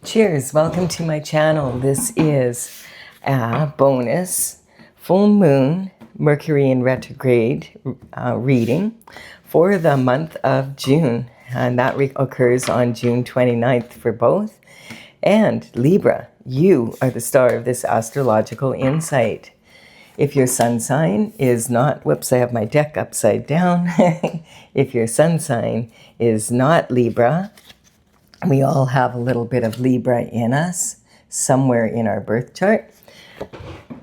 Cheers, welcome to my channel. This is a bonus full moon Mercury in retrograde reading for the month of June, and that occurs on June 29th for both. And Libra, you are the star of this astrological insight. If your sun sign is not, whoops, I have my deck upside down. If your sun sign is not Libra, we all have a little bit of Libra in us somewhere in our birth chart.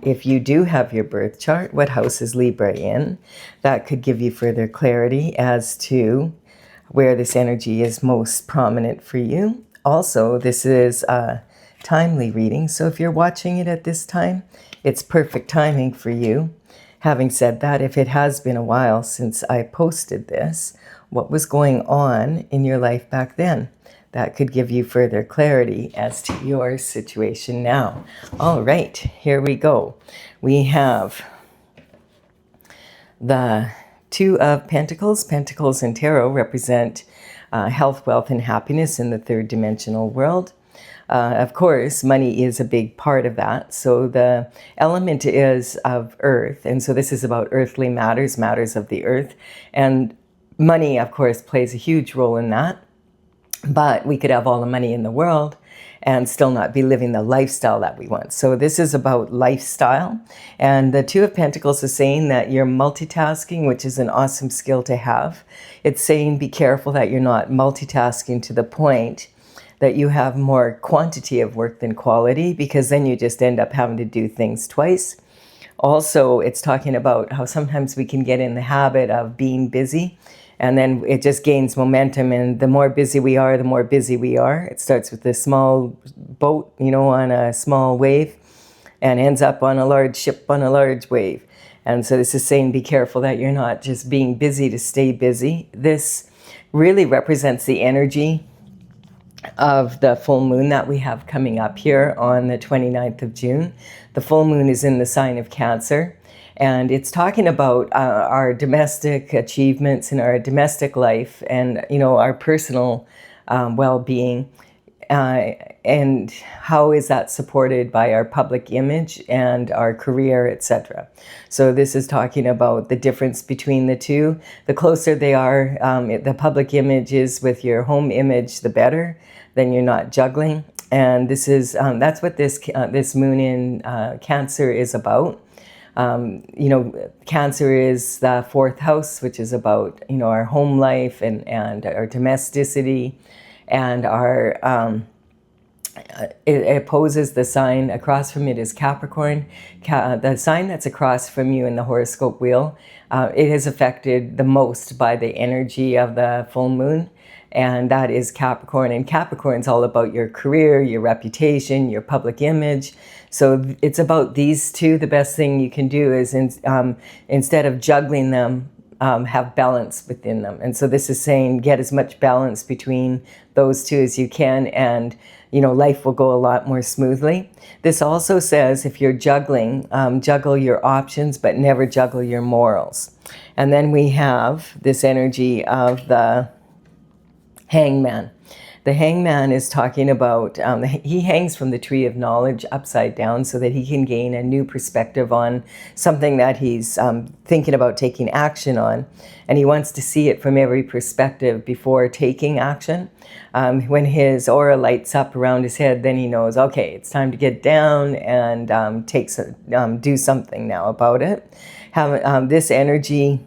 If you do have your birth chart, what house is Libra in? That could give you further clarity as to where this energy is most prominent for you. Also, this is a timely reading, so if you're watching it at this time, it's perfect timing for you. Having said that, if it has been a while since I posted this, what was going on in your life back then? That could give you further clarity as to your situation now. All right, here we go. We have the Two of Pentacles. Pentacles in tarot represent health, wealth, and happiness in the third dimensional world. Of course, money is a big part of that. So the element is of earth. And so this is about earthly matters, matters of the earth. And money, of course, plays a huge role in that. But we could have all the money in the world and still not be living the lifestyle that we want. So this is about lifestyle. And the Two of Pentacles is saying that you're multitasking, which is an awesome skill to have. It's saying be careful that you're not multitasking to the point that you have more quantity of work than quality, because then you just end up having to do things twice. Also, it's talking about how sometimes we can get in the habit of being busy, and then it just gains momentum, and the more busy we are, the more busy we are. It starts with a small boat, on a small wave, and ends up on a large ship on a large wave. And so this is saying be careful that you're not just being busy to stay busy. This really represents the energy of the full moon that we have coming up here on the 29th of June. The full moon is in the sign of Cancer, and it's talking about our domestic achievements in our domestic life and, our personal well-being, and how is that supported by our public image and our career, etc. So this is talking about the difference between the two. The closer they are, the public image is with your home image, the better. Then you're not juggling. And this is that's what this moon in Cancer is about. Cancer is the fourth house, which is about, our home life and our domesticity, and our it opposes the sign across from it is Capricorn. The sign that's across from you in the horoscope wheel, it is affected the most by the energy of the full moon, and that is Capricorn. And Capricorn's all about your career, your reputation, your public image. So it's about these two. The best thing you can do is instead of juggling them, have balance within them. And so this is saying get as much balance between those two as you can, and life will go a lot more smoothly. This also says if you're juggling, juggle your options, but never juggle your morals. And then we have this energy of the Hangman. The Hangman is talking about, he hangs from the tree of knowledge upside down so that he can gain a new perspective on something that he's thinking about taking action on. And he wants to see it from every perspective before taking action. When his aura lights up around his head, then he knows, okay, it's time to get down and do something now about it. This energy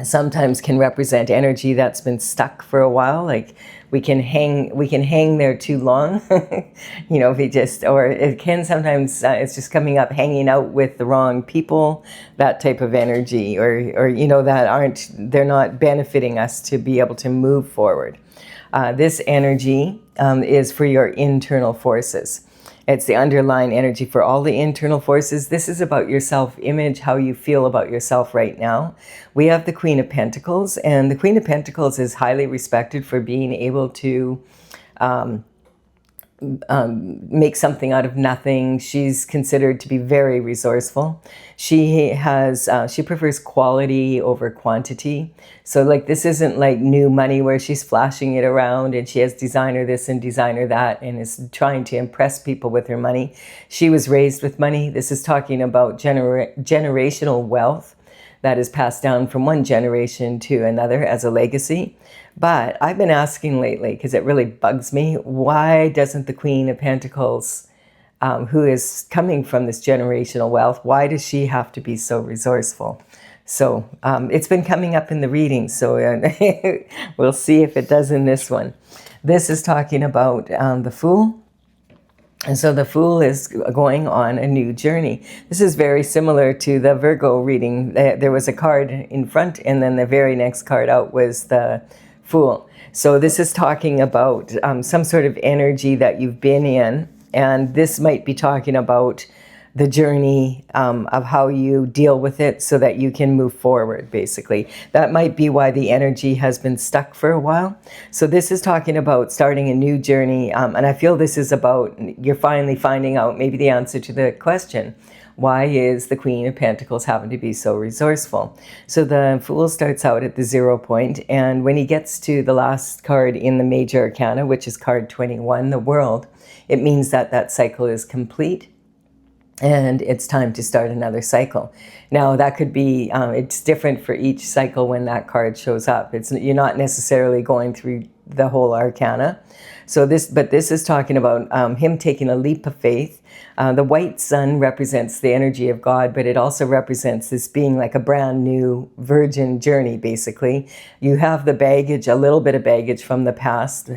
sometimes can represent energy that's been stuck for a while, like we can hang there too long, if you just, or it can sometimes, it's just coming up hanging out with the wrong people, that type of energy, or they're not benefiting us to be able to move forward. This energy is for your internal forces. It's the underlying energy for all the internal forces. This is about your self-image, how you feel about yourself right now. We have the Queen of Pentacles, and the Queen of Pentacles is highly respected for being able to make something out of nothing. She's considered to be very resourceful. She prefers quality over quantity. So like, this isn't like new money where she's flashing it around and she has designer this and designer that and is trying to impress people with her money. She was raised with money. This is talking about generational wealth that is passed down from one generation to another as a legacy. But I've been asking lately, because it really bugs me, why doesn't the Queen of Pentacles, who is coming from this generational wealth, why does she have to be so resourceful? So it's been coming up in the reading, so we'll see if it does in this one. This is talking about the Fool. And so the Fool is going on a new journey. This is very similar to the Virgo reading. There was a card in front, and then the very next card out was the Fool. So this is talking about some sort of energy that you've been in, and this might be talking about the journey of how you deal with it so that you can move forward, basically. That might be why the energy has been stuck for a while. So this is talking about starting a new journey, and I feel this is about you're finally finding out maybe the answer to the question. Why is the Queen of Pentacles having to be so resourceful? So the Fool starts out at the 0 point, and when he gets to the last card in the Major Arcana, which is card 21, the World, it means that that cycle is complete and it's time to start another cycle. Now that could be, it's different for each cycle when that card shows up. You're not necessarily going through the whole arcana. So this is talking about him taking a leap of faith. The white sun represents the energy of God, but it also represents this being like a brand new virgin journey, basically. You have the baggage, a little bit of baggage from the past,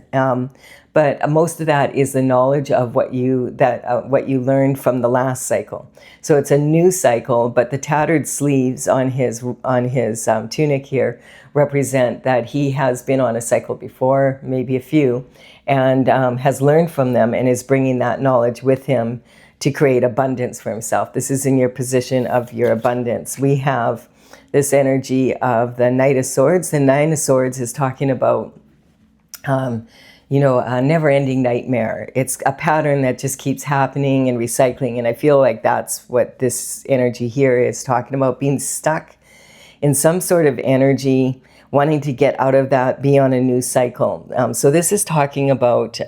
but most of that is the knowledge of what you learned from the last cycle. So it's a new cycle, but the tattered sleeves on his tunic here represent that he has been on a cycle before, maybe a few, and has learned from them and is bringing that knowledge with him to create abundance for himself. This is in your position of your abundance. We have this energy of the Knight of Swords. The Nine of Swords is talking about a never-ending nightmare. It's a pattern that just keeps happening and recycling, and I feel like that's what this energy here is talking about, being stuck in some sort of energy, wanting to get out of that, be on a new cycle. So this is talking about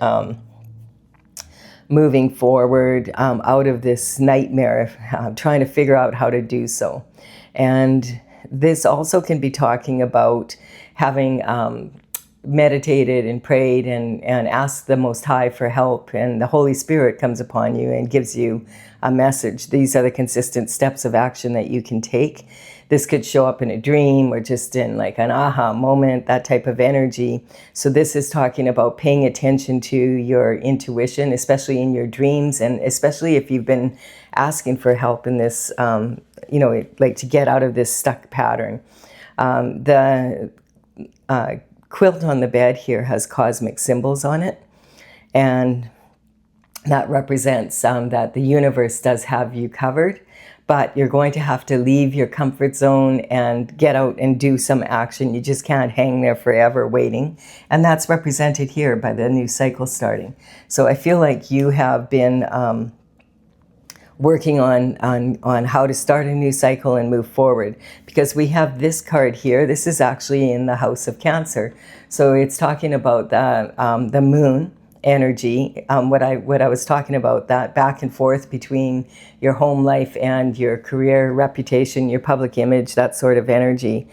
moving forward out of this nightmare, trying to figure out how to do so. And this also can be talking about having meditated and prayed and asked the Most High for help, and the Holy Spirit comes upon you and gives you a message. These are the consistent steps of action that you can take. This could show up in a dream or just in like an aha moment, that type of energy. So this is talking about paying attention to your intuition, especially in your dreams, and especially if you've been asking for help in this, like to get out of this stuck pattern. The quilt on the bed here has cosmic symbols on it, and that represents that the universe does have you covered, but you're going to have to leave your comfort zone and get out and do some action. You just can't hang there forever waiting, and that's represented here by the new cycle starting. So I feel like you have been working on how to start a new cycle and move forward, because we have this card here. This is actually in the House of Cancer, so it's talking about the moon energy. What I was talking about, that back and forth between your home life and your career, reputation, your public image, that sort of energy,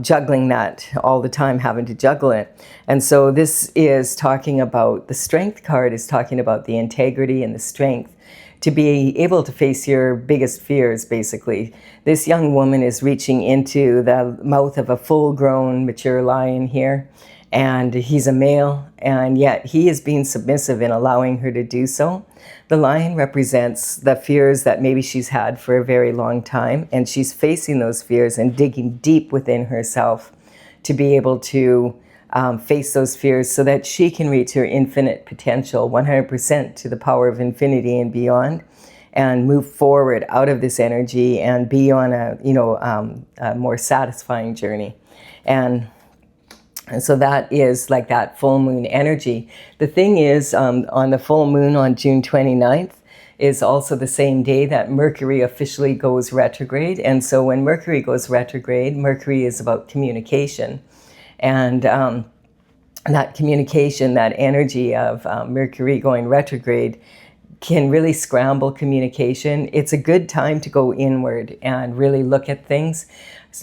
juggling that all the time, having to juggle it. And so this is talking about, the Strength card is talking about the integrity and the strength to be able to face your biggest fears, basically. This young woman is reaching into the mouth of a full-grown, mature lion here, and he's a male, and yet he is being submissive in allowing her to do so. The lion represents the fears that maybe she's had for a very long time, and she's facing those fears and digging deep within herself to be able to face those fears so that she can reach her infinite potential, 100% to the power of infinity and beyond, and move forward out of this energy and be on a more satisfying journey. And And so that is like that full moon energy. The thing is, on the full moon on June 29th is also the same day that Mercury officially goes retrograde. And so when Mercury goes retrograde, Mercury is about communication. And that communication, that energy of Mercury going retrograde can really scramble communication. It's a good time to go inward and really look at things.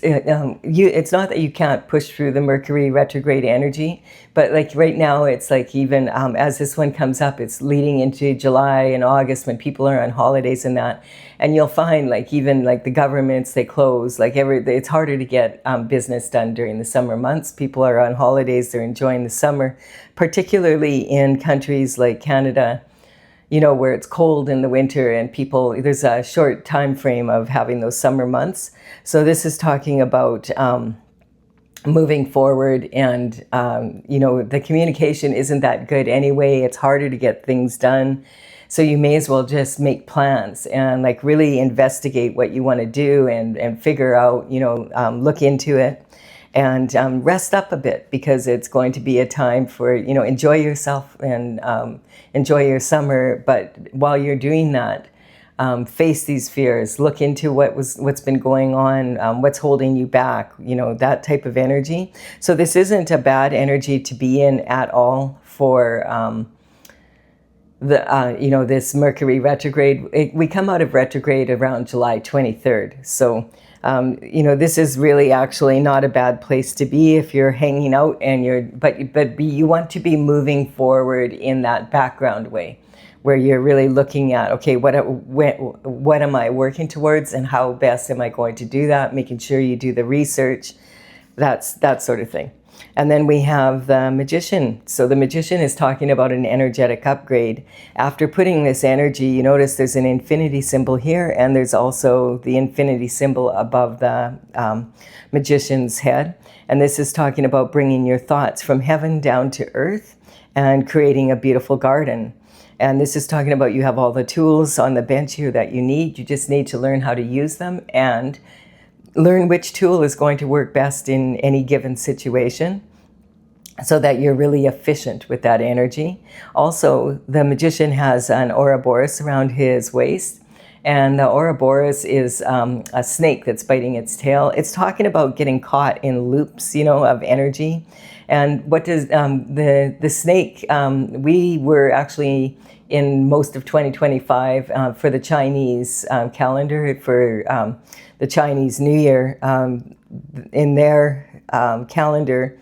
It's not that you can't push through the Mercury retrograde energy, but like right now, it's like even as this one comes up, it's leading into July and August when people are on holidays and that. And you'll find like even like the governments, they close, like it's harder to get business done during the summer months. People are on holidays, they're enjoying the summer, particularly in countries like Canada, you know, where it's cold in the winter and people, there's a short time frame of having those summer months. So this is talking about moving forward and, you know, the communication isn't that good anyway. It's harder to get things done. So you may as well just make plans and like really investigate what you want to do and figure out, you know, look into it. And rest up a bit, because it's going to be a time for, you know, enjoy yourself and enjoy your summer. But while you're doing that, face these fears, look into what's been going on, what's holding you back, you know, that type of energy. So this isn't a bad energy to be in at all for you know, this Mercury retrograde. We come out of retrograde around July 23rd. So you know, this is really actually not a bad place to be if you're hanging out and but you want to be moving forward in that background way, where you're really looking at, okay, what am I working towards and how best am I going to do that? Making sure you do the research, that sort of thing. And then we have the Magician. So the Magician is talking about an energetic upgrade. After putting this energy, you notice there's an infinity symbol here, and there's also the infinity symbol above the Magician's head. And this is talking about bringing your thoughts from heaven down to earth and creating a beautiful garden. And this is talking about you have all the tools on the bench here that you need. You just need to learn how to use them and learn which tool is going to work best in any given situation, so that you're really efficient with that energy. Also, the Magician has an Ouroboros around his waist, and the Ouroboros is a snake that's biting its tail. It's talking about getting caught in loops, you know, of energy. And what does the snake, we were actually in most of 2025 for the Chinese calendar, for the Chinese New Year, in their calendar,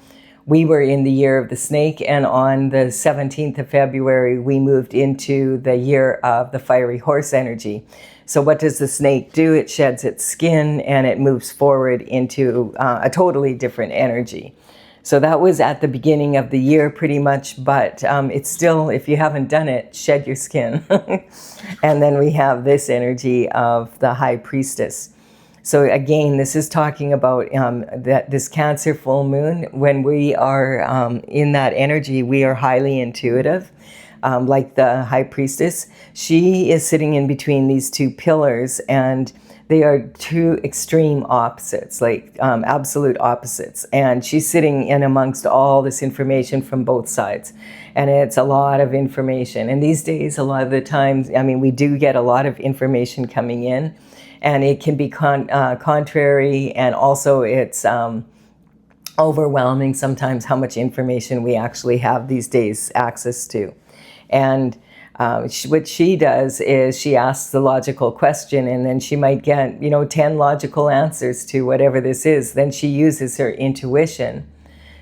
we were in the year of the snake, and on the 17th of February, we moved into the year of the fiery horse energy. So what does the snake do? It sheds its skin and it moves forward into a totally different energy. So that was at the beginning of the year pretty much, but it's still, if you haven't done it, shed your skin. And then we have this energy of the High Priestess. So again, this is talking about this Cancer full moon. When we are in that energy, we are highly intuitive, like the High Priestess. She is sitting in between these two pillars, and they are two extreme opposites, like absolute opposites. And she's sitting in amongst all this information from both sides. And it's a lot of information. And these days, a lot of the times, I mean, we do get a lot of information coming in. And it can be contrary, and also it's overwhelming sometimes how much information we actually have these days access to. And what she does is she asks the logical question, and then she might get, 10 logical answers to whatever this is. Then she uses her intuition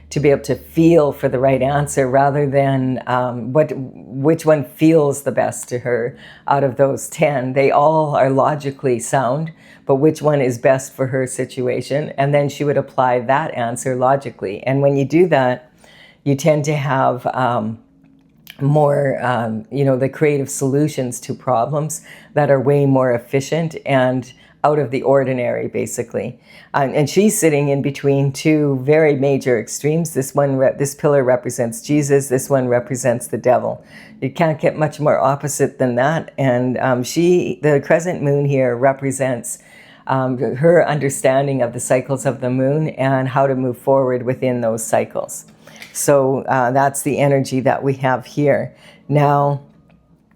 to be able to feel for the right answer, rather than which one feels the best to her out of those 10. They all are logically sound, but which one is best for her situation? And then she would apply that answer logically. And when you do that, you tend to have more, the creative solutions to problems that are way more efficient and out of the ordinary, basically. And she's sitting in between two very major extremes. This pillar represents Jesus. This one represents the devil. You can't get much more opposite than that. And the crescent moon here represents her understanding of the cycles of the moon and how to move forward within those cycles. So that's the energy that we have here. Now,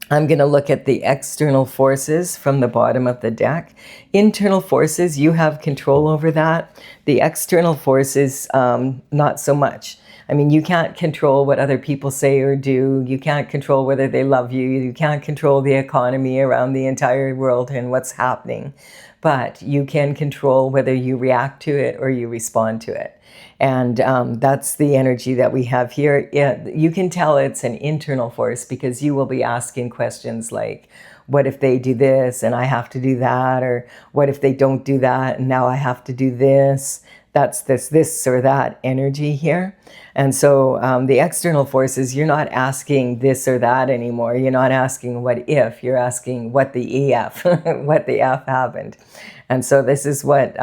I'm going to look at the external forces from the bottom of the deck. Internal forces, you have control over that. The external forces, not so much. I mean, you can't control what other people say or do. You can't control whether they love you. You can't control the economy around the entire world and what's happening. But you can control whether you react to it or you respond to it. And that's the energy that we have here. You can tell it's an internal force because you will be asking questions like, what if they do this and I have to do that? Or what if they don't do that and now I have to do this? That's this or that energy here. And so the external forces, you're not asking this or that anymore. You're not asking what if, you're asking what the EF, what the F happened. And so this is what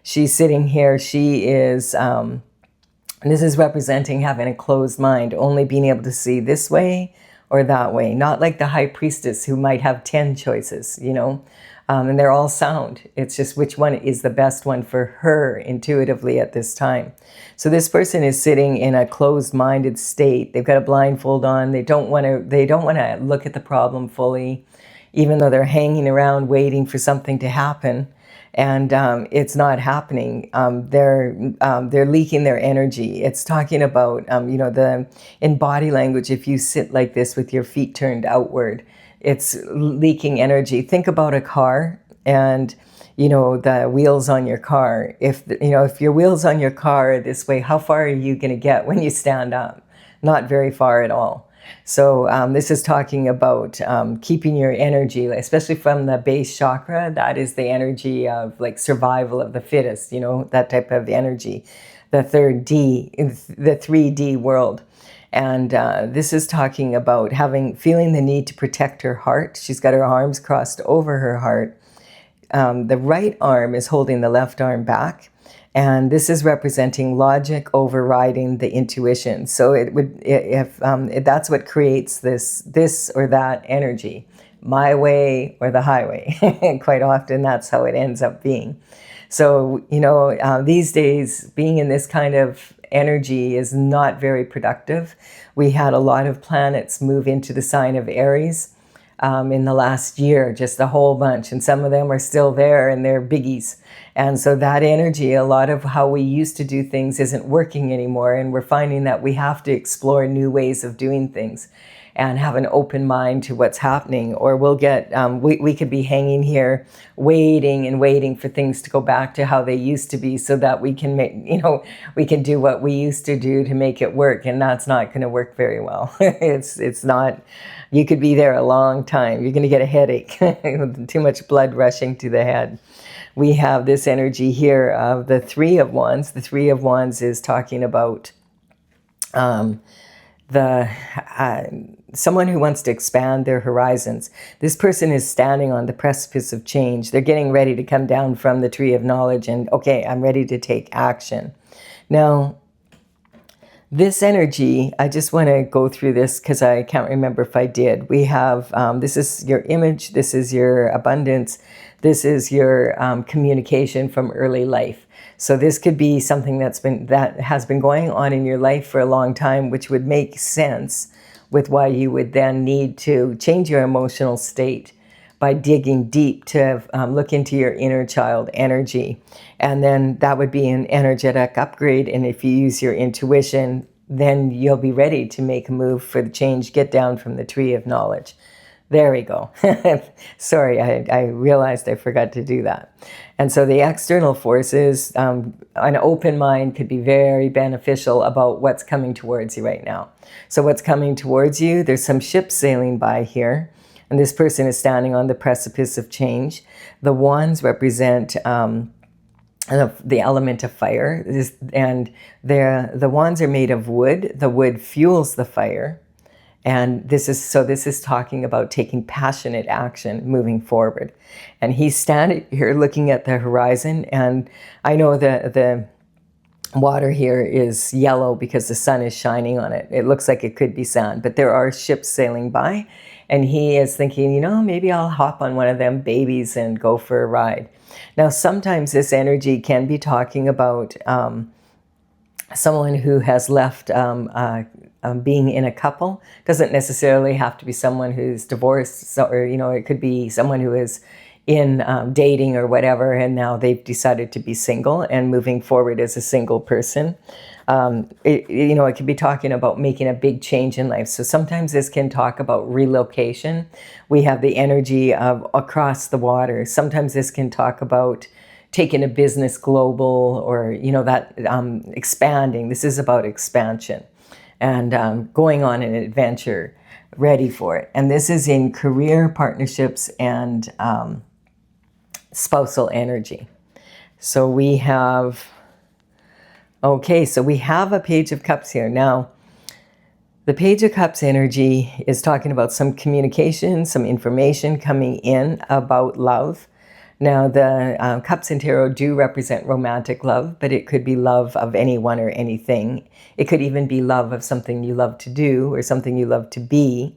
she's sitting here. She is, this is representing having a closed mind, only being able to see this way or that way. Not like the high priestess who might have 10 choices, you know, and they're all sound. It's just which one is the best one for her intuitively at this time. So this person is sitting in a closed-minded state. They've got a blindfold on. They don't want to look at the problem fully, even though they're hanging around waiting for something to happen. And it's not happening. They're leaking their energy. It's talking about, you know, in body language, if you sit like this with your feet turned outward, it's leaking energy. Think about a car and, you know, the wheels on your car. If your wheels on your car are this way, how far are you going to get when you stand up? Not very far at all. So this is talking about keeping your energy, especially from the base chakra. That is the energy of like survival of the fittest, you know, that type of energy. The third D, the 3D world. And this is talking about feeling the need to protect her heart. She's got her arms crossed over her heart. The right arm is holding the left arm back. And this is representing logic overriding the intuition. So if that's what creates this or that energy, my way or the highway. Quite often that's how it ends up being. So, you know, these days being in this kind of energy is not very productive. We had a lot of planets move into the sign of Aries in the last year, just a whole bunch. And some of them are still there and they're biggies. And so that energy, a lot of how we used to do things isn't working anymore. And we're finding that we have to explore new ways of doing things and have an open mind to what's happening. Or we'll get, we could be hanging here waiting and waiting for things to go back to how they used to be so that we can make, you know, we can do what we used to do to make it work. And that's not going to work very well. It's not, you could be there a long time. You're going to get a headache, too much blood rushing to the head. We have this energy here of the Three of Wands. The Three of Wands is talking about someone who wants to expand their horizons. This person is standing on the precipice of change. They're getting ready to come down from the tree of knowledge and, okay, I'm ready to take action. Now, this energy, I just want to go through this because I can't remember if I did. We have, this is your image, this is your abundance, this is your communication from early life. So this could be something that has been going on in your life for a long time, which would make sense with why you would then need to change your emotional state by digging deep to look into your inner child energy. And then that would be an energetic upgrade. And if you use your intuition, then you'll be ready to make a move for the change, get down from the tree of knowledge. There we go. Sorry, I realized I forgot to do that. And so the external forces, an open mind could be very beneficial about what's coming towards you right now. So what's coming towards you, there's some ships sailing by here. And this person is standing on the precipice of change. The wands represent the element of fire. And the wands are made of wood. The wood fuels the fire. And this is talking about taking passionate action, moving forward. And he's standing here looking at the horizon. And I know the water here is yellow because the sun is shining on it. It looks like it could be sand, but there are ships sailing by, and he is thinking, you know, maybe I'll hop on one of them babies and go for a ride. Now, sometimes this energy can be talking about someone who has left being in a couple. Doesn't necessarily have to be someone who's divorced, or, you know, it could be someone who is in dating or whatever, and now they've decided to be single and moving forward as a single person. You know, it could be talking about making a big change in life. So sometimes this can talk about relocation. We have the energy of across the water. Sometimes this can talk about taking a business global, or, you know, that expanding. This is about expansion and going on an adventure, ready for it. And this is in career, partnerships, and spousal energy. So we have, okay, so we have a Page of Cups here. Now, the Page of Cups energy is talking about some communication, some information coming in about love. Now, the Cups in Tarot do represent romantic love, but it could be love of anyone or anything. It could even be love of something you love to do or something you love to be.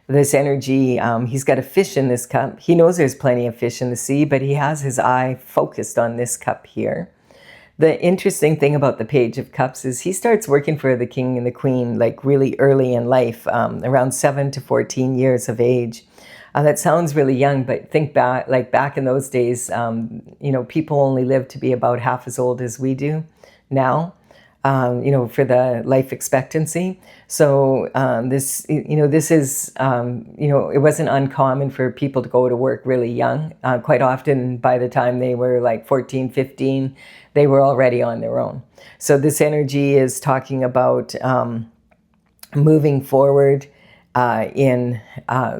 This energy, he's got a fish in this cup. He knows there's plenty of fish in the sea, but he has his eye focused on this cup here. The interesting thing about the Page of Cups is he starts working for the king and the queen like really early in life, around 7 to 14 years of age. That sounds really young, but think back, like back in those days, you know, people only lived to be about half as old as we do now. You know, for the life expectancy. So this, you know, this is, you know, it wasn't uncommon for people to go to work really young. Quite often by the time they were like 14, 15, they were already on their own. So this energy is talking about moving forward in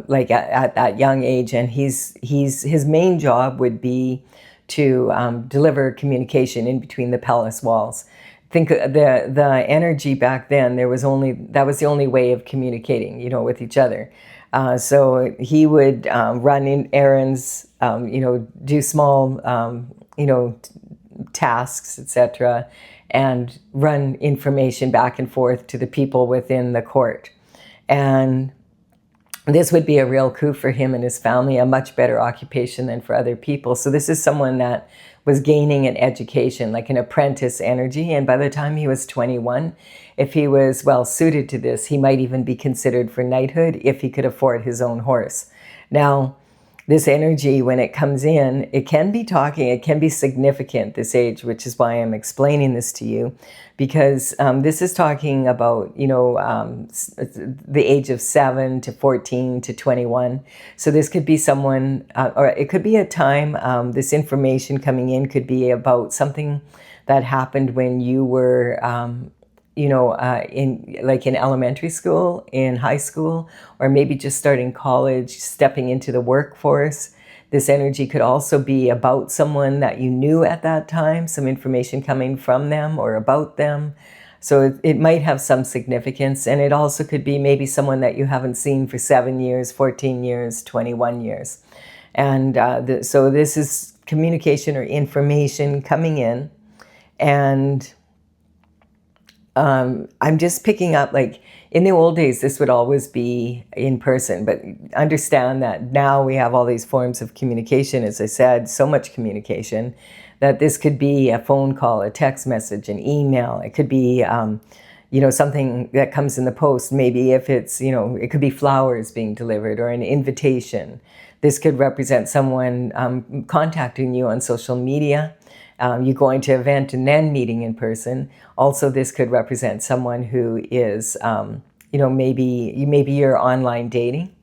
like at that young age. And his main job would be to deliver communication in between the palace walls. Think the energy back then, that was the only way of communicating, you know, with each other. So he would run in errands, you know, do small, you know, tasks, etc., and run information back and forth to the people within the court. And this would be a real coup for him and his family, a much better occupation than for other people. So this is someone that was gaining an education, like an apprentice energy. And by the time he was 21, if he was well suited to this, he might even be considered for knighthood if he could afford his own horse. Now, this energy, when it comes in, it can be talking, it can be significant, this age, which is why I'm explaining this to you, because this is talking about, you know, the age of 7 to 14 to 21. So this could be someone, or it could be a time, this information coming in could be about something that happened when you were, you know, in elementary school, in high school, or maybe just starting college, stepping into the workforce. This energy could also be about someone that you knew at that time, some information coming from them or about them. So it might have some significance. And it also could be maybe someone that you haven't seen for 7 years, 14 years, 21 years. And so this is communication or information coming in. And I'm just picking up, like, in the old days, this would always be in person, but understand that now we have all these forms of communication, as I said, so much communication, that this could be a phone call, a text message, an email. It could be, you know, something that comes in the post. Maybe if it's, you know, it could be flowers being delivered or an invitation. This could represent someone contacting you on social media. You going to an event and then meeting in person. Also, this could represent someone who is, you know, maybe you're online dating.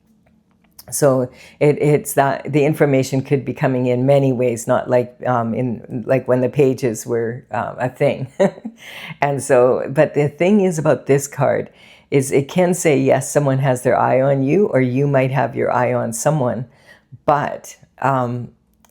So it's that the information could be coming in many ways, not like like when the pages were a thing. And so, but the thing is about this card is it can say, yes, someone has their eye on you, or you might have your eye on someone. But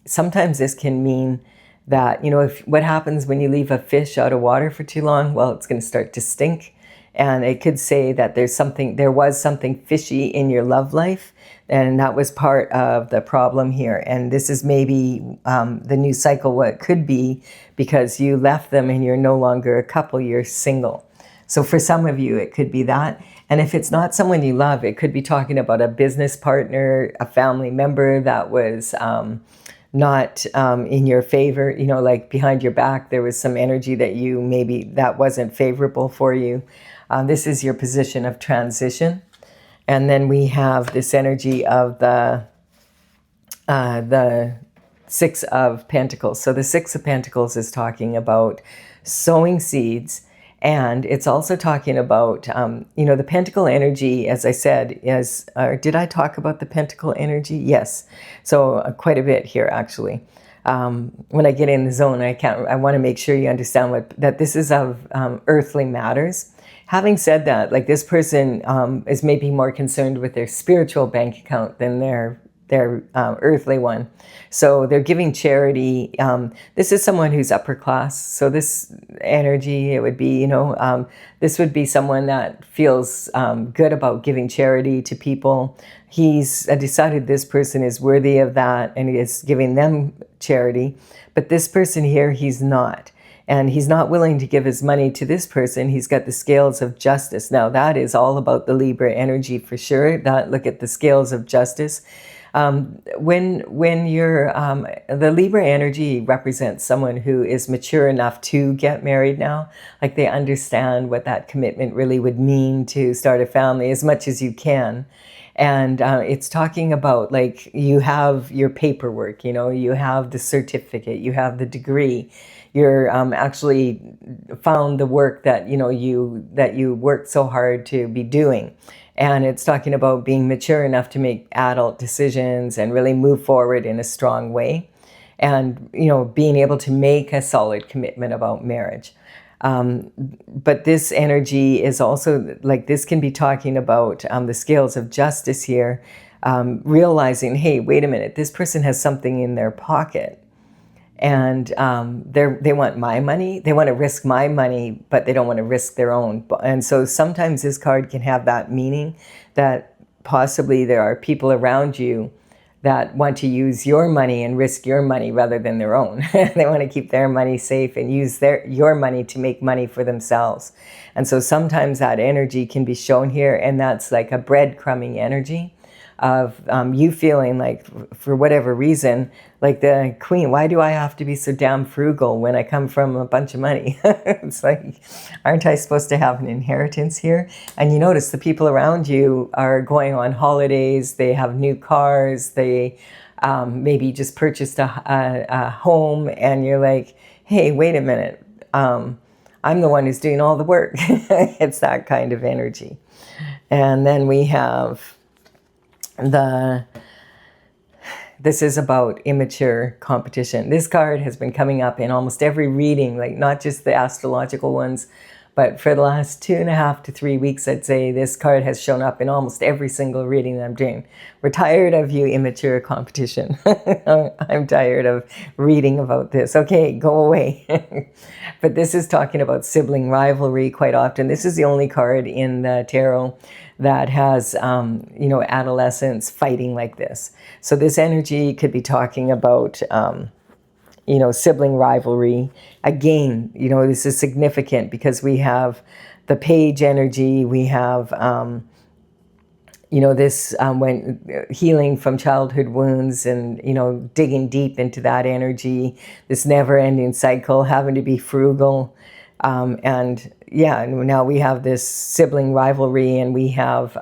sometimes this can mean that, you know, if what happens when you leave a fish out of water for too long, well, it's going to start to stink. And it could say that there was something fishy in your love life, and that was part of the problem here. And this is maybe the new cycle, what it could be, because you left them and you're no longer a couple, you're single. So for some of you, it could be that. And if it's not someone you love, it could be talking about a business partner, a family member that was not in your favor, you know, like behind your back, there was some energy that that wasn't favorable for you. This is your position of transition. And then we have this energy of the Six of Pentacles. So the Six of Pentacles is talking about sowing seeds. And it's also talking about, you know, the pentacle energy, as I said, is, did I talk about the pentacle energy? Yes. So quite a bit here, actually. When I get in the zone, I want to make sure you understand that this is of earthly matters. Having said that, like this person is maybe more concerned with their spiritual bank account than their earthly one. So they're giving charity. This is someone who's upper class. So this energy, it would be, you know, this would be someone that feels good about giving charity to people. He's decided this person is worthy of that and he is giving them charity. But this person here, he's not. And he's not willing to give his money to this person. He's got the scales of justice. Now that is all about the Libra energy for sure. Look at the scales of justice. When you're, the Libra energy represents someone who is mature enough to get married now. Like they understand what that commitment really would mean to start a family as much as you can. And it's talking about like you have your paperwork, you know, you have the certificate, you have the degree. You're actually found the work that, you know, that you worked so hard to be doing. And it's talking about being mature enough to make adult decisions and really move forward in a strong way. And, you know, being able to make a solid commitment about marriage. But this energy is also, like this can be talking about the scales of justice here, realizing, hey, wait a minute, this person has something in their pocket. And they want my money, they want to risk my money, but they don't want to risk their own. And so sometimes this card can have that meaning that possibly there are people around you that want to use your money and risk your money rather than their own. They want to keep their money safe and use your money to make money for themselves. And so sometimes that energy can be shown here, and that's like a breadcrumbing energy of you feeling like, for whatever reason, like the queen, why do I have to be so damn frugal when I come from a bunch of money? It's like, aren't I supposed to have an inheritance here? And you notice the people around you are going on holidays, they have new cars, they maybe just purchased a home, and you're like, hey, wait a minute, I'm the one who's doing all the work. It's that kind of energy. And then we have this is about immature competition. This card has been coming up in almost every reading, like not just the astrological ones, but for the last 2.5 to 3 weeks, I'd say this card has shown up in almost every single reading that I'm doing. We're tired of you, immature competition. I'm tired of reading about this. Okay, go away. But this is talking about sibling rivalry quite often. This is the only card in the tarot that has, you know, adolescents fighting like this. So this energy could be talking about, you know, sibling rivalry. Again, you know, this is significant because we have the page energy, we have, you know, this when healing from childhood wounds and, you know, digging deep into that energy, this never-ending cycle, having to be frugal. And yeah, now we have this sibling rivalry, and we have,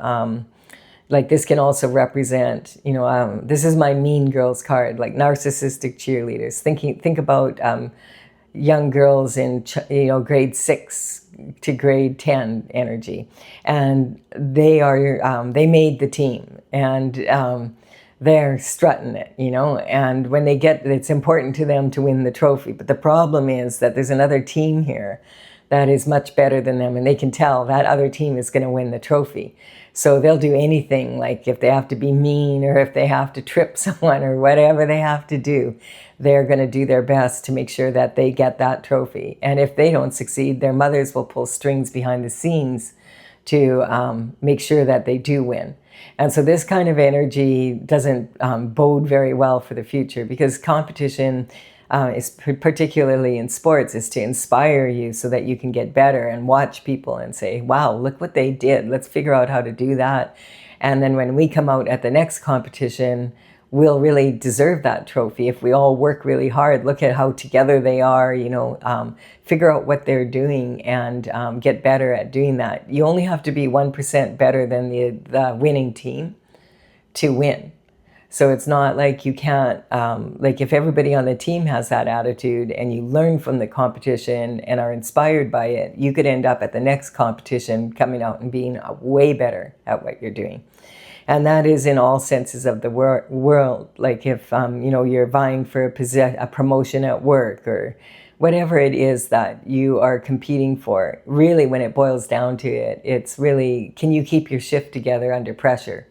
like this can also represent, you know, this is my mean girls card, like narcissistic cheerleaders. Think about young girls in, you know, grade 6 to grade 10 energy, and they are, they made the team, and they're strutting it, you know, and when they get, it's important to them to win the trophy. But the problem is that there's another team here that is much better than them, and they can tell that other team is going to win the trophy. So they'll do anything, like if they have to be mean or if they have to trip someone or whatever they have to do, they're going to do their best to make sure that they get that trophy. And if they don't succeed, their mothers will pull strings behind the scenes to make sure that they do win. And so this kind of energy doesn't bode very well for the future, because competition is particularly in sports, is to inspire you so that you can get better and watch people and say, wow, look what they did. Let's figure out how to do that. And then when we come out at the next competition, we'll really deserve that trophy if we all work really hard. Look at how together they are, figure out what they're doing and get better at doing that. You only have to be 1% better than the winning team to win. So it's not like you can't, like if everybody on the team has that attitude and you learn from the competition and are inspired by it, you could end up at the next competition coming out and being way better at what you're doing. And that is in all senses of the world. Like if, you're vying for a promotion at work or whatever it is that you are competing for, really when it boils down to it, it's really, can you keep your shift together under pressure?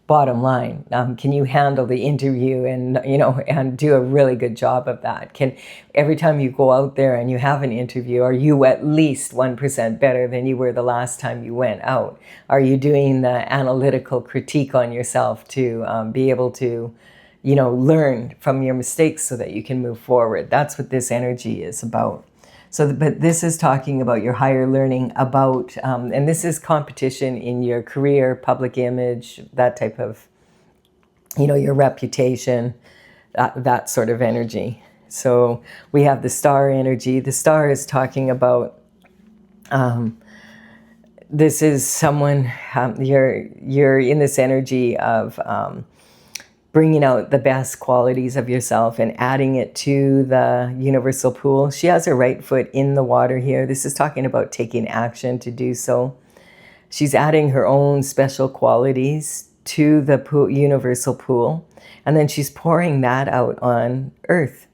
Bottom line, can you handle the interview and do a really good job of that? Can every time you go out there and you have an interview, are you at least 1% better than you were the last time you went out? Are you doing the analytical critique on yourself to be able to, learn from your mistakes so that you can move forward? That's what this energy is about. So, but this is talking about your higher learning about, and this is competition in your career, public image, that type of, your reputation, that sort of energy. So we have the star energy. The star is talking about, this is someone, you're in this energy of, bringing out the best qualities of yourself and adding it to the universal pool. She has her right foot in the water here. This is talking about taking action to do so. She's adding her own special qualities to the universal pool, and then she's pouring that out on Earth.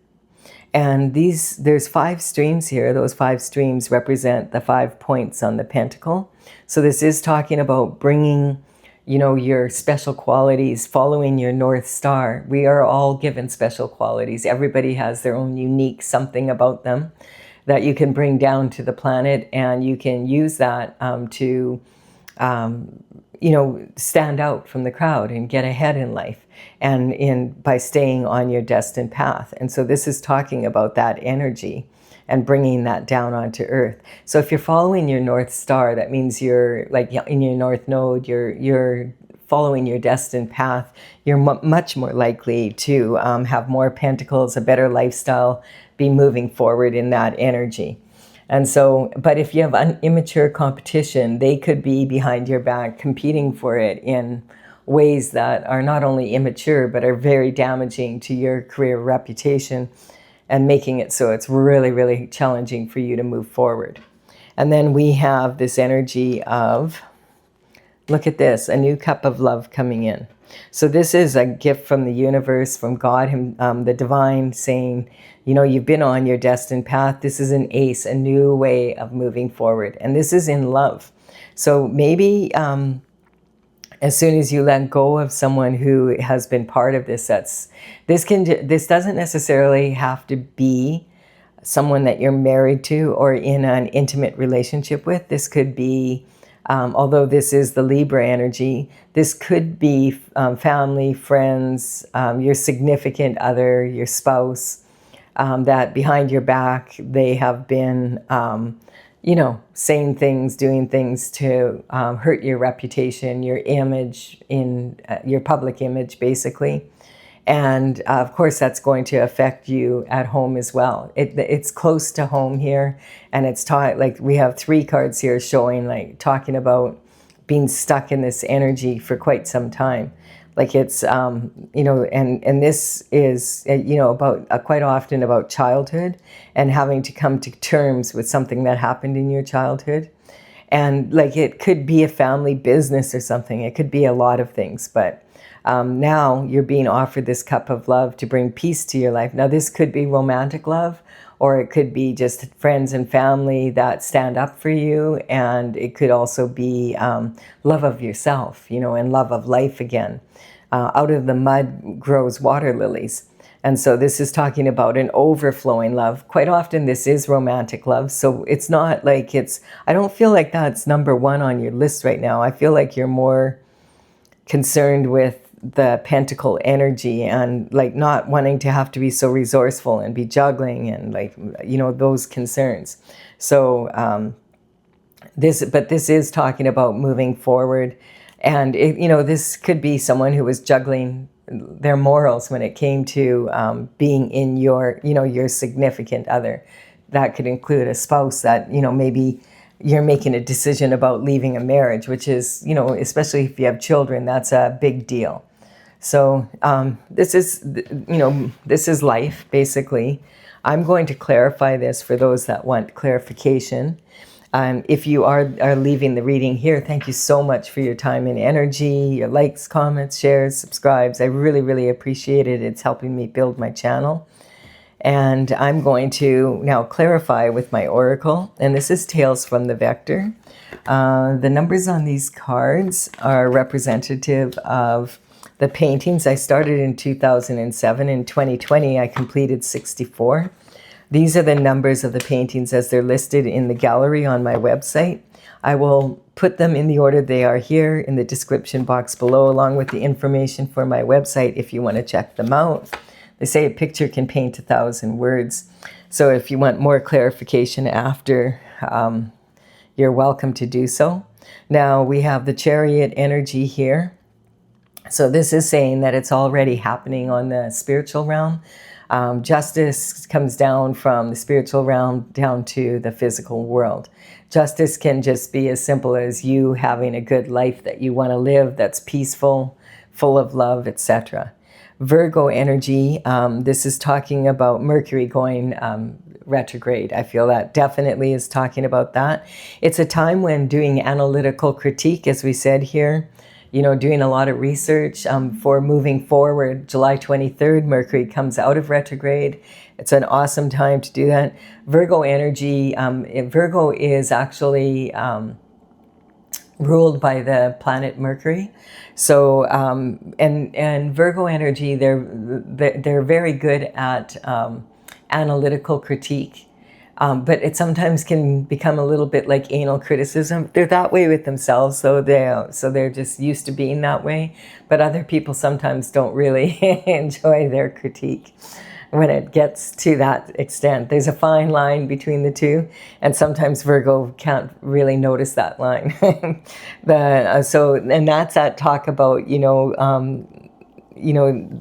And there's 5 streams here. Those 5 streams represent the 5 points on the pentacle. So this is talking about bringing your special qualities, following your North Star. We are all given special qualities. Everybody has their own unique something about them that you can bring down to the planet, and you can use that to, stand out from the crowd and get ahead in life and by staying on your destined path. And so this is talking about that energy and bringing that down onto Earth. So if you're following your North Star, that means you're like in your North Node, you're following your destined path. You're much more likely to have more pentacles, a better lifestyle, be moving forward in that energy. And so, but if you have an immature competition, they could be behind your back competing for it in ways that are not only immature, but are very damaging to your career reputation, and making it so it's really, really challenging for you to move forward. And then we have this energy of, look at this, a new cup of love coming in. So this is a gift from the universe, from God, the divine, saying, you've been on your destined path. This is an ace, a new way of moving forward. And this is in love. So maybe as soon as you let go of someone who has been part of this, this doesn't necessarily have to be someone that you're married to or in an intimate relationship with. This could be, although this is the Libra energy, this could be family, friends, your significant other, your spouse, that behind your back, they have been, saying things, doing things to hurt your reputation, your image, in your public image, basically. And of course, that's going to affect you at home as well. It's close to home here, and it's like we have 3 cards here showing, talking about being stuck in this energy for quite some time. Like it's, and this is, about quite often about childhood and having to come to terms with something that happened in your childhood. And it could be a family business or something. It could be a lot of things, but now you're being offered this cup of love to bring peace to your life. Now this could be romantic love, or it could be just friends and family that stand up for you. And it could also be love of yourself, and love of life again. Out of the mud grows water lilies. And so this is talking about an overflowing love. Quite often this is romantic love. So it's not like I don't feel like that's number one on your list right now. I feel like you're more concerned with the pentacle energy and like not wanting to have to be so resourceful and be juggling and like, you know, those concerns. So this is talking about moving forward. And you know, this could be someone who was juggling their morals when it came to being in your, you know, your significant other. That could include a spouse that, you know, maybe you're making a decision about leaving a marriage, which is, you know, especially if you have children, that's a big deal. So this is, you know, this is life, basically. I'm going to clarify this for those that want clarification. If you are leaving the reading here, thank you so much for your time and energy, your likes, comments, shares, subscribes. I really, really appreciate it. It's helping me build my channel. And I'm going to now clarify with my oracle. And this is Tales from the Vector. The numbers on these cards are representative of the paintings. I started in 2007. In 2020, I completed 64. These are the numbers of the paintings as they're listed in the gallery on my website. I will put them in the order they are here in the description box below, along with the information for my website if you want to check them out. They say a picture can paint 1,000 words. So if you want more clarification after, you're welcome to do so. Now we have the Chariot energy here. So this is saying that it's already happening on the spiritual realm. Justice comes down from the spiritual realm down to the physical world. Justice can just be as simple as you having a good life that you want to live, that's peaceful, full of love, etc. Virgo energy, this is talking about Mercury going retrograde. I feel that definitely is talking about that. It's a time when doing analytical critique, as we said here, you know, doing a lot of research for moving forward. July 23rd, Mercury comes out of retrograde. It's an awesome time to do that. Virgo energy, Virgo is actually ruled by the planet Mercury. So, and Virgo energy, they're very good at analytical critique. But it sometimes can become a little bit like anal criticism. They're that way with themselves, so they're just used to being that way. But other people sometimes don't really enjoy their critique when it gets to that extent. There's a fine line between the two, and sometimes Virgo can't really notice that line. And that's that talk about,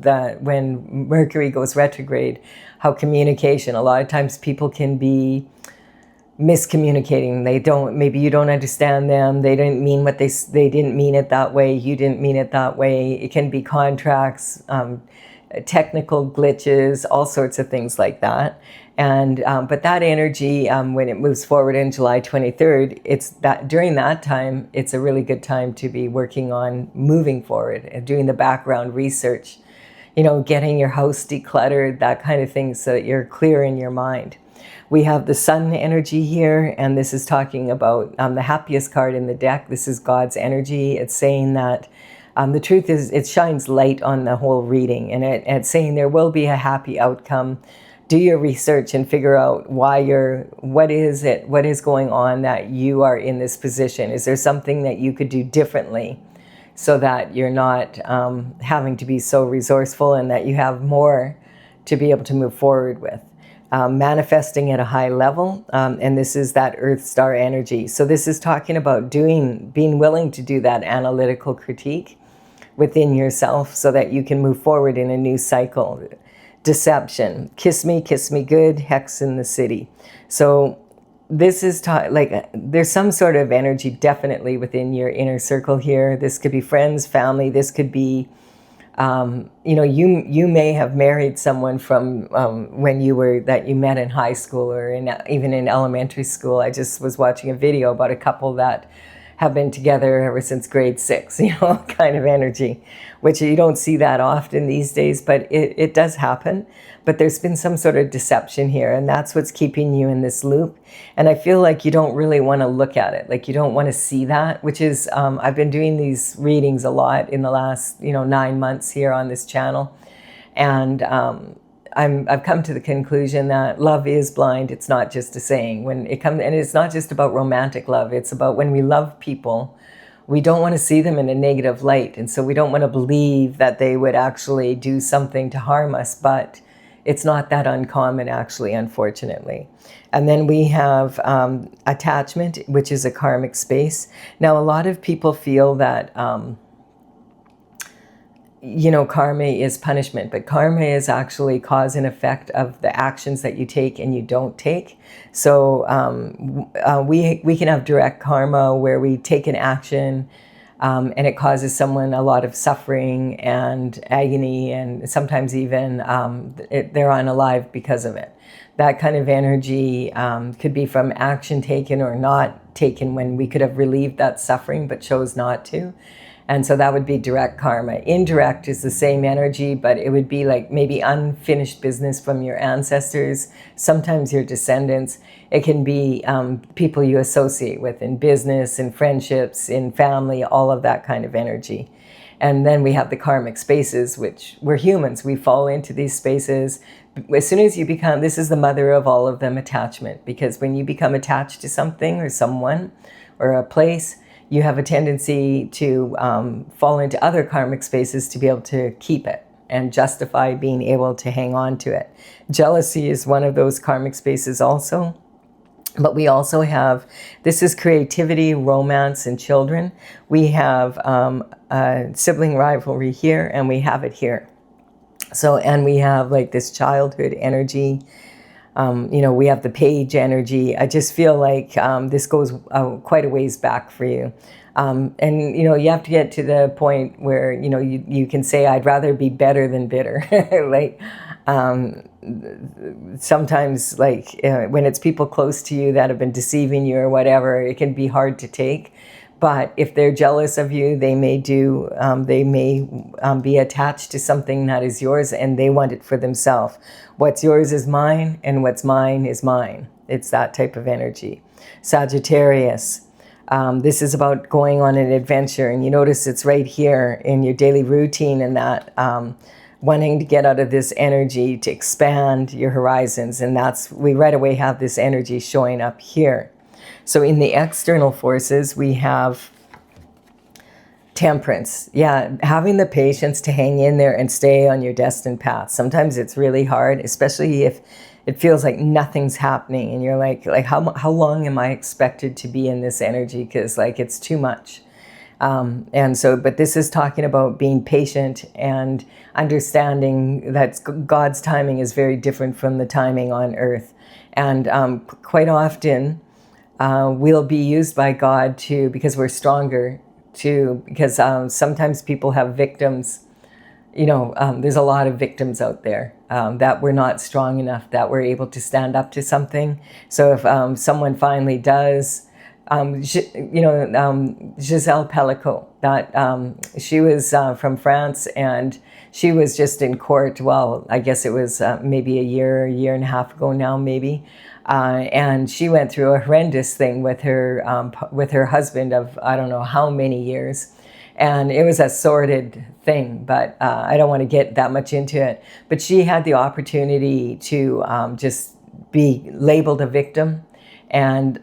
that when Mercury goes retrograde, how communication, a lot of times people can be miscommunicating. Maybe you don't understand them. They didn't mean they didn't mean it that way. You didn't mean it that way. It can be contracts, technical glitches, all sorts of things like that. And but that energy, when it moves forward in July 23rd, during that time, it's a really good time to be working on moving forward and doing the background research, getting your house decluttered, that kind of thing, so that you're clear in your mind. We have the Sun energy here, and this is talking about the happiest card in the deck. This is God's energy. It's saying that the truth is, it shines light on the whole reading, and it's saying there will be a happy outcome. Do your research and figure out what is going on that you are in this position. Is there something that you could do differently so that you're not having to be so resourceful, and that you have more to be able to move forward with? Manifesting at a high level, and this is that Earth Star energy. So this is talking about being willing to do that analytical critique within yourself so that you can move forward in a new cycle. Deception, kiss me good, hex in the city. So this is there's some sort of energy definitely within your inner circle here. This could be friends, family. This could be, you may have married someone from when that you met in high school or even in elementary school. I just was watching a video about a couple that have been together ever since grade 6, kind of energy, which you don't see that often these days, but it does happen. But there's been some sort of deception here, and that's what's keeping you in this loop. And I feel like you don't really want to look at it, like you don't want to see that, which is, I've been doing these readings a lot in the last, 9 months here on this channel. And I've come to the conclusion that love is blind. It's not just a saying. When it comes, and it's not just about romantic love. It's about when we love people, we don't want to see them in a negative light, and so we don't want to believe that they would actually do something to harm us. But it's not that uncommon, actually, unfortunately. And then we have attachment, which is a karmic space. Now, a lot of people feel that karma is punishment, but karma is actually cause and effect of the actions that you take and you don't take. So we can have direct karma where we take an action and it causes someone a lot of suffering and agony, and sometimes even they're unalive because of it. That kind of energy could be from action taken or not taken when we could have relieved that suffering but chose not to. And so that would be direct karma. Indirect is the same energy, but it would be like maybe unfinished business from your ancestors, sometimes your descendants. It can be people you associate with in business, in friendships, in family, all of that kind of energy. And then we have the karmic spaces, which we're humans. We fall into these spaces. As soon as you become, this is the mother of all of them, attachment. Because when you become attached to something or someone or a place, you have a tendency to fall into other karmic spaces to be able to keep it and justify being able to hang on to it. Jealousy is one of those karmic spaces also. But we also have, this is creativity, romance, and children. We have sibling rivalry here, and we have it here. So, and we have like this childhood energy. We have the page energy. I just feel like this goes quite a ways back for you. And you have to get to the point where, you can say, I'd rather be better than bitter. Like, sometimes like when it's people close to you that have been deceiving you or whatever, it can be hard to take. But if they're jealous of you, they may be attached to something that is yours and they want it for themselves. What's yours is mine and what's mine is mine. It's that type of energy. Sagittarius. This is about going on an adventure, and you notice it's right here in your daily routine, and that wanting to get out of this energy to expand your horizons, and we right away have this energy showing up here. So in the external forces, we have temperance. Yeah, having the patience to hang in there and stay on your destined path. Sometimes it's really hard, especially if it feels like nothing's happening and you're like how long am I expected to be in this energy? Because like it's too much. But this is talking about being patient and understanding that God's timing is very different from the timing on earth. And quite often we'll be used by God because we're stronger, because sometimes people have victims. There's a lot of victims out there that were not strong enough, that were able to stand up to something. So if someone finally does, Giselle Pellico, that she was from France, and she was just in court. Well, I guess it was maybe a year and a half ago now, maybe. And she went through a horrendous thing with her husband of I don't know how many years. And it was a sordid thing, but I don't want to get that much into it. But she had the opportunity to just be labeled a victim, and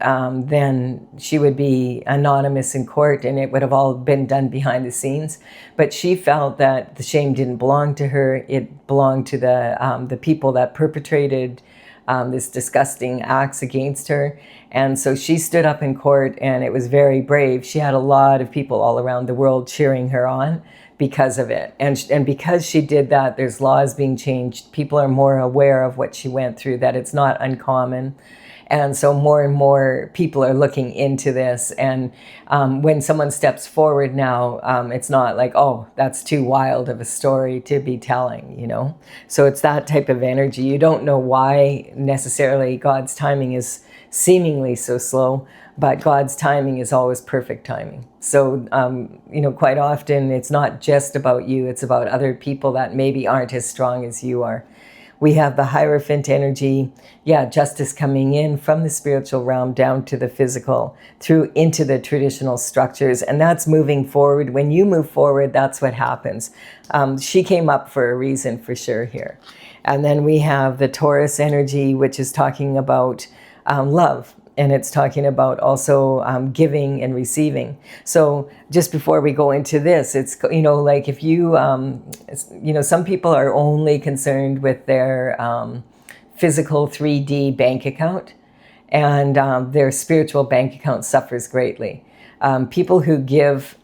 then she would be anonymous in court, and it would have all been done behind the scenes. But she felt that the shame didn't belong to her; it belonged to the people that perpetrated this disgusting acts against her. And so she stood up in court, and it was very brave. She had a lot of people all around the world cheering her on because of it. And because she did that, there's laws being changed. People are more aware of what she went through, that it's not uncommon. And so more and more people are looking into this. And when someone steps forward now, it's not like, oh, that's too wild of a story to be telling, So it's that type of energy. You don't know why necessarily God's timing is seemingly so slow, but God's timing is always perfect timing. So, quite often it's not just about you, it's about other people that maybe aren't as strong as you are. We have the Hierophant energy, yeah, justice coming in from the spiritual realm down to the physical, through into the traditional structures, and that's moving forward. When you move forward, that's what happens. She came up for a reason for sure here. And then we have the Taurus energy, which is talking about love. And it's talking about also giving and receiving. So just before we go into this, it's, you know, like if you, you know, some people are only concerned with their physical 3D bank account, and their spiritual bank account suffers greatly. People who give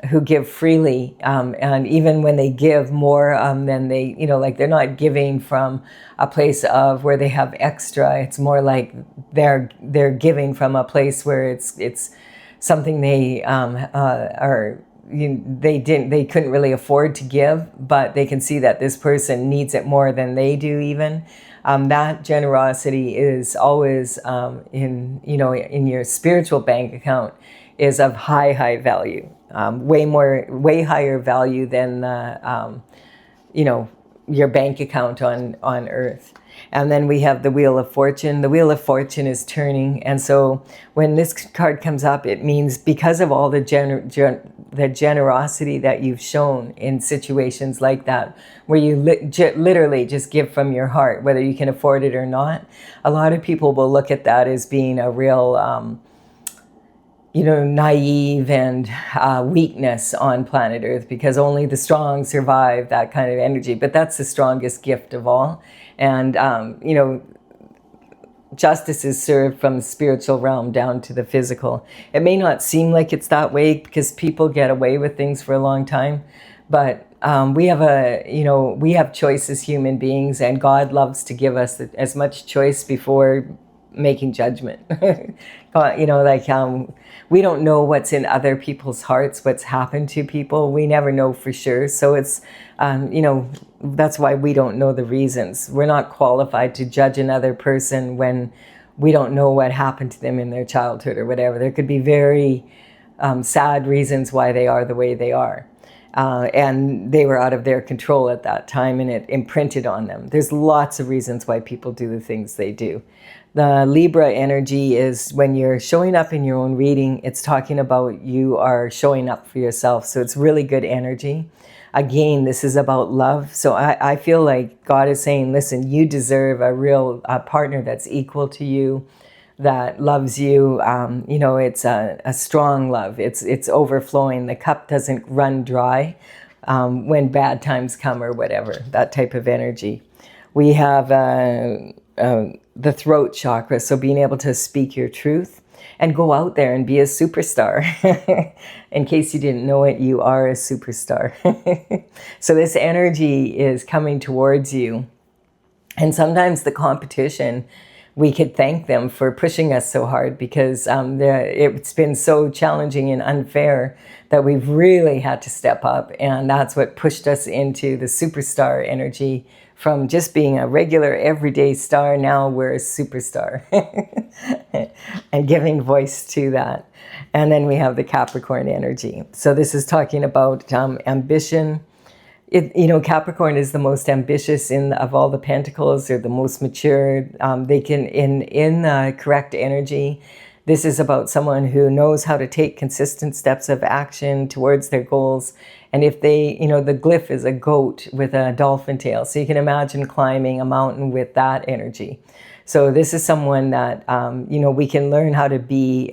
freely, and even when they give more than they, you know, like they're not giving from a place of where they have extra. It's more like they're giving from a place where it's something they are. They couldn't really afford to give, but they can see that this person needs it more than they do even. That generosity is always in your spiritual bank account is of high value, way higher value than your bank account on earth. And then we have the Wheel of Fortune. The Wheel of Fortune is turning, and so when this card comes up, it means because of all the generosity that you've shown in situations like that, where you literally just give from your heart, whether you can afford it or not. A lot of people will look at that as being a real naive and weakness on planet Earth, because only the strong survive that kind of energy. But that's the strongest gift of all. And, justice is served from the spiritual realm down to the physical. It may not seem like it's that way because people get away with things for a long time. But we have choice as human beings, and God loves to give us as much choice before making judgment. We don't know what's in other people's hearts, what's happened to people. We never know for sure. So it's, that's why we don't know the reasons. We're not qualified to judge another person when we don't know what happened to them in their childhood or whatever. There could be very sad reasons why they are the way they are. And they were out of their control at that time, and it imprinted on them. There's lots of reasons why people do the things they do. The Libra energy is when you're showing up in your own reading, it's talking about you are showing up for yourself. So it's really good energy. Again, this is about love. So I feel like God is saying, listen, you deserve a real partner that's equal to you, that loves you. It's a strong love. It's overflowing. The cup doesn't run dry when bad times come or whatever, that type of energy. We have the throat chakra, so being able to speak your truth and go out there and be a superstar. In case you didn't know it, you are a superstar. So this energy is coming towards you. And sometimes the competition, we could thank them for pushing us so hard, because it's been so challenging and unfair that we've really had to step up. And that's what pushed us into the superstar energy. From just being a regular everyday star, now we're a superstar. And giving voice to that. And then we have the Capricorn energy. So this is talking about ambition. Capricorn is the most ambitious of all the pentacles. They're the most mature. They can, in correct energy, this is about someone who knows how to take consistent steps of action towards their goals. And if they, the glyph is a goat with a dolphin tail. So you can imagine climbing a mountain with that energy. So this is someone that, we can learn how to be,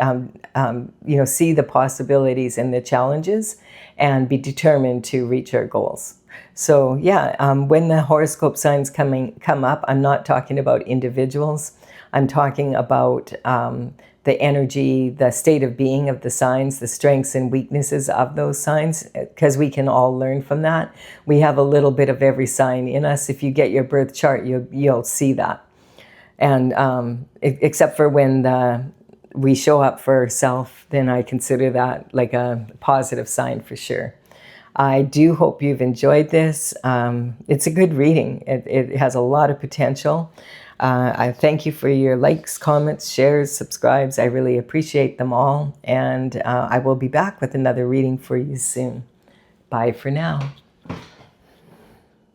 see the possibilities and the challenges and be determined to reach our goals. So when the horoscope signs come up, I'm not talking about individuals. I'm talking about the energy, the state of being of the signs, the strengths and weaknesses of those signs, because we can all learn from that. We have a little bit of every sign in us. If you get your birth chart, you'll see that. And except for when we show up for ourselves, then I consider that like a positive sign for sure. I do hope you've enjoyed this. It's a good reading. It has a lot of potential. I thank you for your likes, comments, shares, subscribes. I really appreciate them all. And I will be back with another reading for you soon. Bye for now.